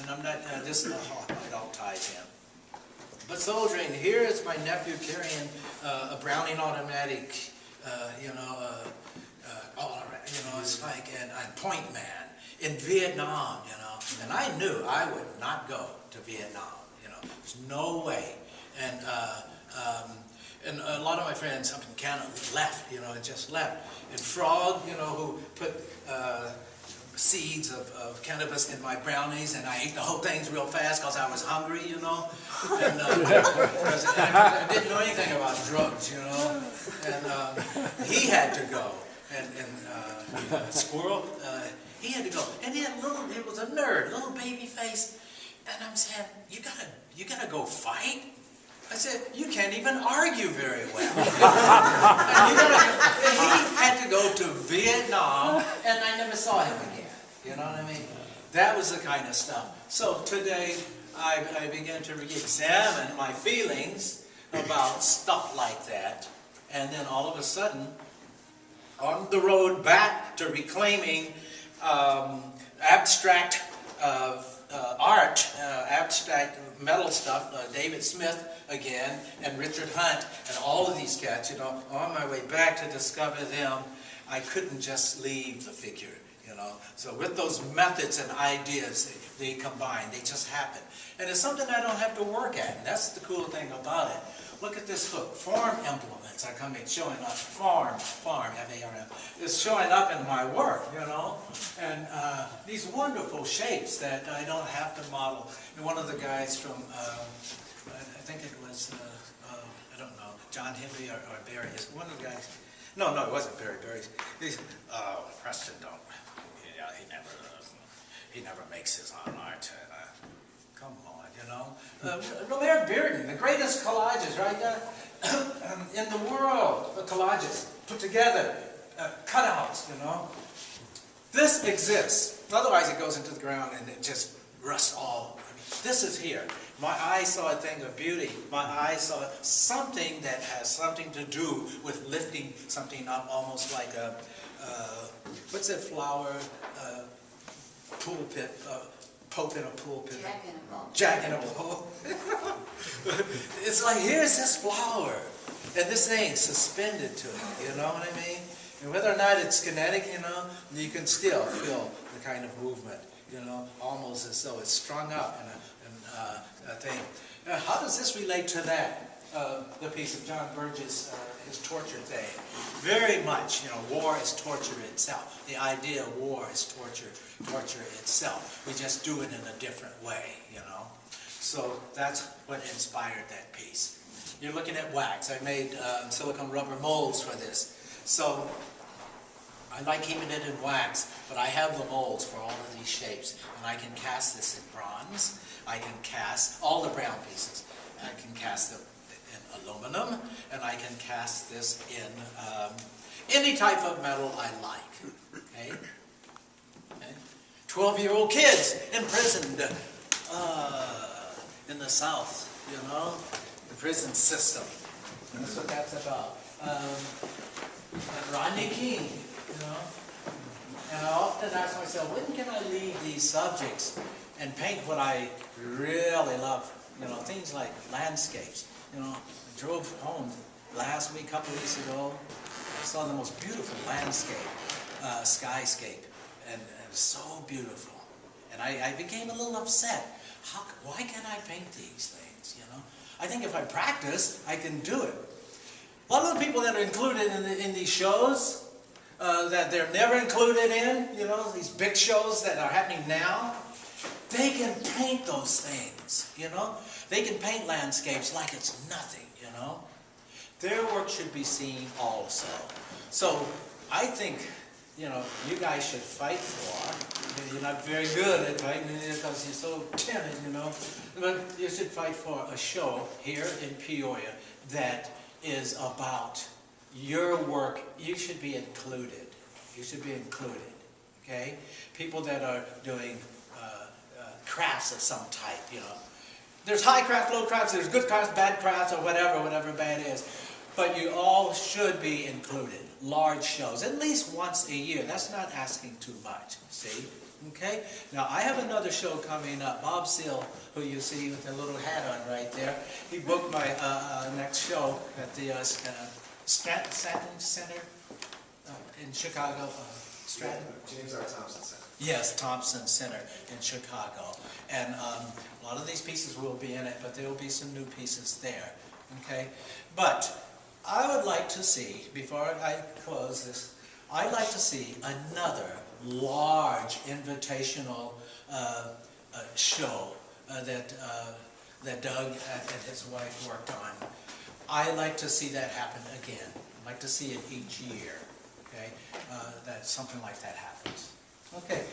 and I'm not, it all ties in. But soldiering, here is my nephew carrying a Browning automatic, it's like a point man in Vietnam, and I knew I would not go to Vietnam, there's no way. And a lot of my friends up in Canada left, just left. And Frog, who put seeds of cannabis in my brownies, and I ate the whole things real fast because I was hungry, and I didn't know anything about drugs, and he had to go, and Squirrel, he had to go, and he was a nerd, little baby face, and I'm saying, you gotta go fight? I said, you can't even argue very well. And he had to go to Vietnam, and I never saw him again. You know what I mean? That was the kind of stuff. So today, I began to re-examine my feelings about stuff like that. And then all of a sudden, on the road back to reclaiming abstract art, abstract metal stuff, David Smith again, and Richard Hunt, and all of these cats, on my way back to discover them, I couldn't just leave the figure, So with those methods and ideas, they combine, they just happen. And it's something I don't have to work at, and that's the cool thing about it. Look at this hook, farm implements are showing up, farm, F-A-R-M, is showing up in my work, and these wonderful shapes that I don't have to model. And one of the guys from, I think it was, I don't know, John Henry or Barry, is one of the guys, no, it wasn't Barry, he's, Preston don't, he never makes his own art. Come on, Romare Bearden, the greatest collages, right there, in the world, the collages, put together, cutouts, This exists. Otherwise it goes into the ground and it just rusts all. This is here. My eye saw a thing of beauty. My eye saw something that has something to do with lifting something up, almost like a, what's that flower, pulpit, Pope in a pulpit. Jack in a bowl. It's like, here's this flower, and this thing suspended to it, you know what I mean? And whether or not it's kinetic, you can still feel the kind of movement, almost as though it's strung up in a thing. Now, how does this relate to that? The piece of John Burgess, his torture thing. Very much, war is torture itself. The idea of war is torture itself. We just do it in a different way, So that's what inspired that piece. You're looking at wax. I made silicone rubber molds for this. So I like keeping it in wax, but I have the molds for all of these shapes. And I can cast this in bronze. I can cast all the brown pieces. I can cast them in aluminum, and I can cast this in any type of metal I like. Okay? 12-year-old kids imprisoned in the South, the prison system. That's what that's about. Rodney King, And I often ask myself, when can I leave these subjects and paint what I really love? Things like landscapes. I drove home last week, a couple of weeks ago. I saw the most beautiful landscape, skyscape, and it was so beautiful. And I became a little upset. Why can't I paint these things? I think if I practice, I can do it. A lot of the people that are included in these shows, that they're never included in, these big shows that are happening now, they can paint those things, They can paint landscapes like it's nothing, Their work should be seen also. So I think, you guys should fight for, you're not very good at fighting because you're so timid, but you should fight for a show here in Peoria that is about your work. You should be included. You should be included, okay? People that are doing crafts of some type, There's high craft, low crafts, there's good crafts, bad crafts, or whatever bad is. But you all should be included. Large shows, at least once a year. That's not asking too much, see? Okay? Now, I have another show coming up. Bob Seal, who you see with the little hat on right there, he booked my next show at the Stratton Center in Chicago. Stratton? James R. Thompson Center. Yes, Thompson Center in Chicago. And a lot of these pieces will be in it, but there will be some new pieces there. Okay? But I would like to see, before I close this, I'd like to see another large invitational show that Doug and his wife worked on. I like to see that happen again. I'd like to see it each year. Okay, that something like that happens. Okay,